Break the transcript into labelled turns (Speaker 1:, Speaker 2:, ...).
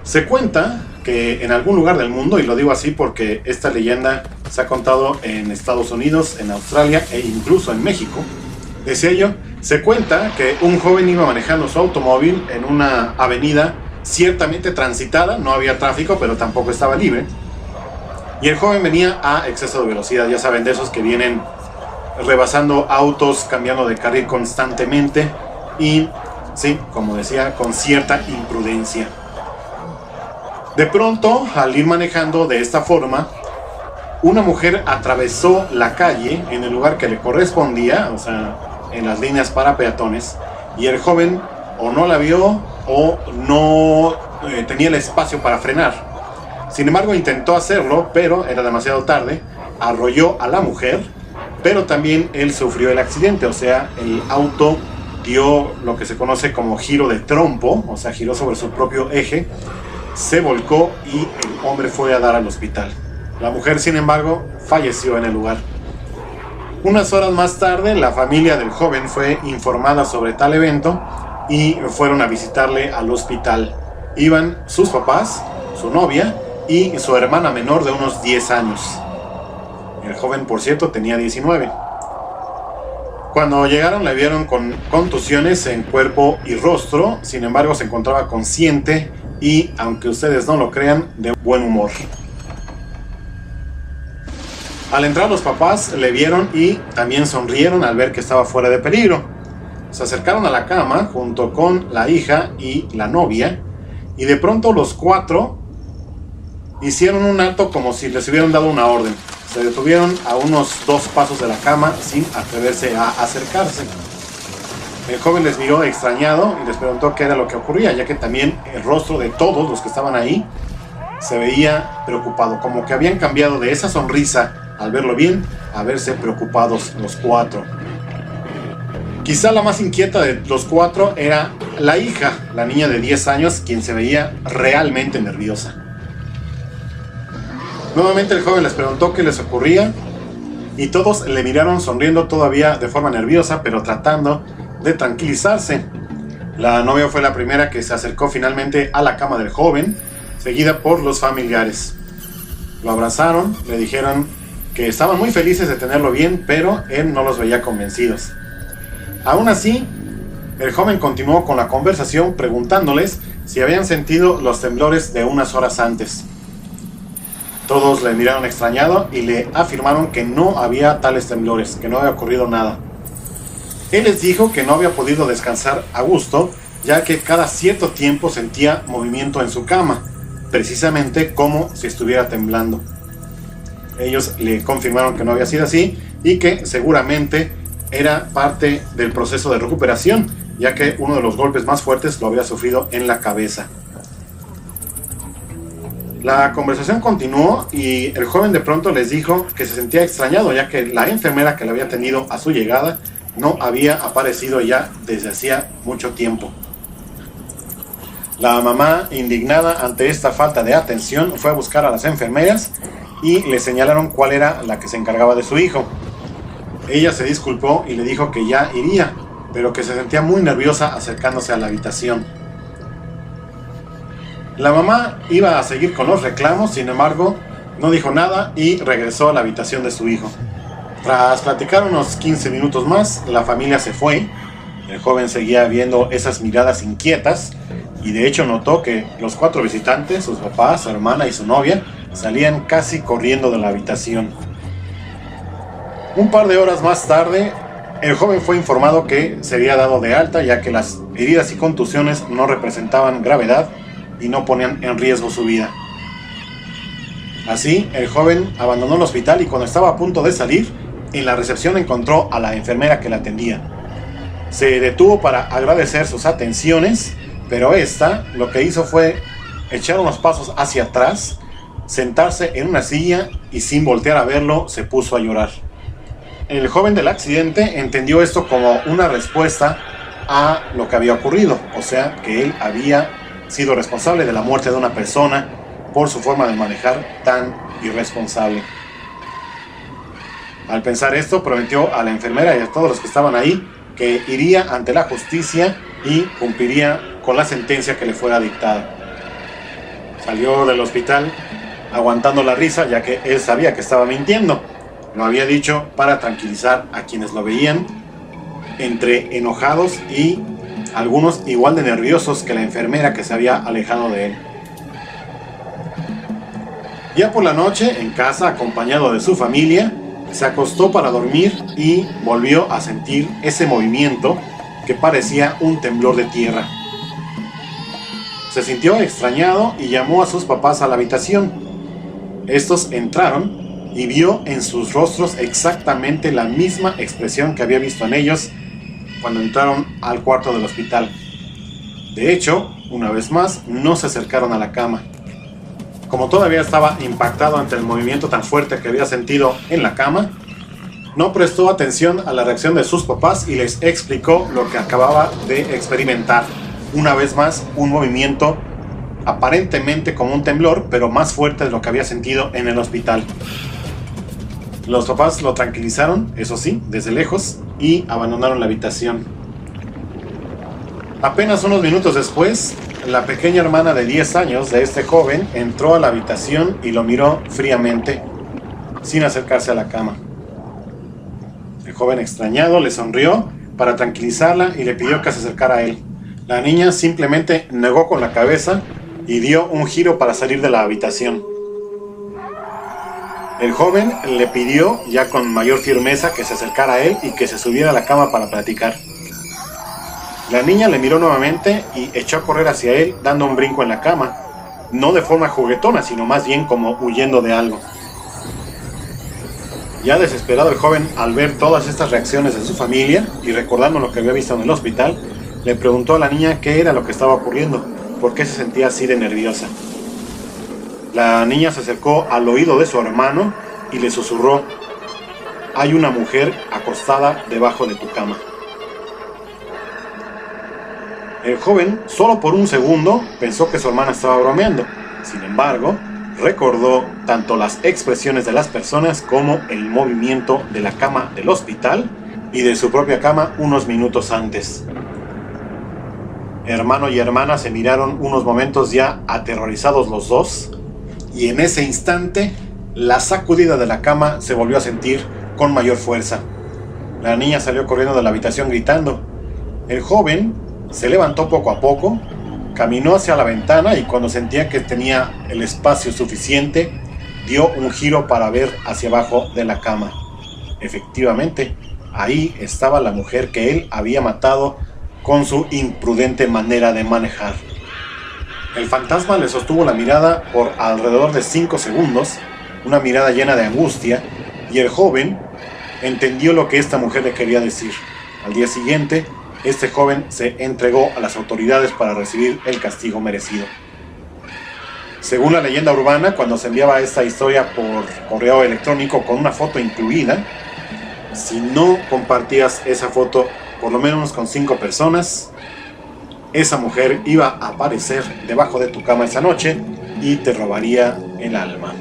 Speaker 1: Se cuenta que en algún lugar del mundo, y lo digo así porque esta leyenda se ha contado en Estados Unidos, en Australia e incluso en México, decía yo, se cuenta que un joven iba manejando su automóvil en una avenida ciertamente transitada, no había tráfico, pero tampoco estaba libre, y el joven venía a exceso de velocidad, ya saben, de esos que vienen rebasando autos, cambiando de carril constantemente y, sí, como decía, con cierta imprudencia. De pronto, al ir manejando de esta forma, una mujer atravesó la calle en el lugar que le correspondía, o sea, en las líneas para peatones, y el joven o no la vio o no tenía el espacio para frenar. Sin embargo, intentó hacerlo, pero era demasiado tarde, arrolló a la mujer, pero también él sufrió el accidente, o sea, el auto dio lo que se conoce como giro de trompo, o sea, giró sobre su propio eje, se volcó y el hombre fue a dar al hospital. La mujer, sin embargo, falleció en el lugar. Unas horas más tarde, la familia del joven fue informada sobre tal evento y fueron a visitarle al hospital. Iban sus papás, su novia y su hermana menor de unos 10 años. El joven, por cierto, tenía 19. Cuando llegaron, le vieron con contusiones en cuerpo y rostro, sin embargo, se encontraba consciente y, aunque ustedes no lo crean, de buen humor. Al entrar, los papás le vieron y también sonrieron al ver que estaba fuera de peligro. Se acercaron a la cama junto con la hija y la novia, y de pronto los cuatro hicieron un alto como si les hubieran dado una orden. Se detuvieron a unos 2 pasos de la cama sin atreverse a acercarse. El joven les miró extrañado y les preguntó qué era lo que ocurría, ya que también el rostro de todos los que estaban ahí se veía preocupado, como que habían cambiado de esa sonrisa al verlo bien a verse preocupados los 4. Quizá la más inquieta de los 4 era la hija, la niña de 10 años, quien se veía realmente nerviosa. Nuevamente el joven les preguntó qué les ocurría y todos le miraron sonriendo todavía de forma nerviosa, pero tratando de tranquilizarse. La novia fue la primera que se acercó finalmente a la cama del joven, seguida por los familiares. Lo abrazaron, le dijeron que estaban muy felices de tenerlo bien, pero él no los veía convencidos. Aún así, el joven continuó con la conversación preguntándoles si habían sentido los temblores de unas horas antes. Todos le miraron extrañado y le afirmaron que no había tales temblores, que no había ocurrido nada. Él les dijo que no había podido descansar a gusto, ya que cada cierto tiempo sentía movimiento en su cama, precisamente como si estuviera temblando. Ellos le confirmaron que no había sido así y que seguramente era parte del proceso de recuperación, ya que uno de los golpes más fuertes lo había sufrido en la cabeza. La conversación continuó y el joven de pronto les dijo que se sentía extrañado, ya que la enfermera que le había atendido a su llegada no había aparecido ya desde hacía mucho tiempo. La mamá, indignada ante esta falta de atención, fue a buscar a las enfermeras y le señalaron cuál era la que se encargaba de su hijo. Ella se disculpó y le dijo que ya iría, pero que se sentía muy nerviosa acercándose a la habitación. La mamá iba a seguir con los reclamos, sin embargo, no dijo nada y regresó a la habitación de su hijo. Tras platicar unos 15 minutos más, la familia se fue. El joven seguía viendo esas miradas inquietas y de hecho notó que los 4 visitantes, sus papás, su hermana y su novia, salían casi corriendo de la habitación. Un par de horas más tarde, el joven fue informado que se había dado de alta, ya que las heridas y contusiones no representaban gravedad y no ponían en riesgo su vida. Así, el joven abandonó el hospital y cuando estaba a punto de salir, en la recepción encontró a la enfermera que la atendía. Se detuvo para agradecer sus atenciones, pero esta lo que hizo fue echar unos pasos hacia atrás, sentarse en una silla y sin voltear a verlo se puso a llorar. El joven del accidente entendió esto como una respuesta a lo que había ocurrido, o sea, que él había sido responsable de la muerte de una persona por su forma de manejar tan irresponsable. Al pensar esto, prometió a la enfermera y a todos los que estaban ahí que iría ante la justicia y cumpliría con la sentencia que le fuera dictada. Salió del hospital aguantando la risa, ya que él sabía que estaba mintiendo. Lo había dicho para tranquilizar a quienes lo veían, entre enojados y algunos igual de nerviosos que la enfermera que se había alejado de él. Ya por la noche, en casa, acompañado de su familia, se acostó para dormir y volvió a sentir ese movimiento que parecía un temblor de tierra. Se sintió extrañado y llamó a sus papás a la habitación. Estos entraron y vio en sus rostros exactamente la misma expresión que había visto en ellos cuando entraron al cuarto del hospital. De hecho, una vez más, no se acercaron a la cama. Como todavía estaba impactado ante el movimiento tan fuerte que había sentido en la cama, no prestó atención a la reacción de sus papás y les explicó lo que acababa de experimentar. Una vez más, un movimiento aparentemente como un temblor, pero más fuerte de lo que había sentido en el hospital. Los papás lo tranquilizaron, eso sí, desde lejos, y abandonaron la habitación. Apenas unos minutos después, la pequeña hermana de 10 años de este joven entró a la habitación y lo miró fríamente, sin acercarse a la cama. El joven extrañado le sonrió para tranquilizarla y le pidió que se acercara a él. La niña simplemente negó con la cabeza y dio un giro para salir de la habitación. El joven le pidió ya con mayor firmeza que se acercara a él y que se subiera a la cama para platicar. La niña le miró nuevamente y echó a correr hacia él dando un brinco en la cama, no de forma juguetona, sino más bien como huyendo de algo. Ya desesperado el joven al ver todas estas reacciones de su familia y recordando lo que había visto en el hospital, le preguntó a la niña qué era lo que estaba ocurriendo, por qué se sentía así de nerviosa. La niña se acercó al oído de su hermano y le susurró: «Hay una mujer acostada debajo de tu cama». El joven, solo por un segundo, pensó que su hermana estaba bromeando. Sin embargo, recordó tanto las expresiones de las personas como el movimiento de la cama del hospital y de su propia cama unos minutos antes. Hermano y hermana se miraron unos momentos ya aterrorizados los dos, y en ese instante la sacudida de la cama se volvió a sentir con mayor fuerza. La niña salió corriendo de la habitación gritando. El joven se levantó poco a poco, caminó hacia la ventana y cuando sentía que tenía el espacio suficiente, dio un giro para ver hacia abajo de la cama. Efectivamente, ahí estaba la mujer que él había matado con su imprudente manera de manejar. El fantasma le sostuvo la mirada por alrededor de 5 segundos, una mirada llena de angustia, y el joven entendió lo que esta mujer le quería decir. Al día siguiente, este joven se entregó a las autoridades para recibir el castigo merecido. Según la leyenda urbana, cuando se enviaba esta historia por correo electrónico con una foto incluida, si no compartías esa foto por lo menos con 5 personas, esa mujer iba a aparecer debajo de tu cama esa noche y te robaría el alma.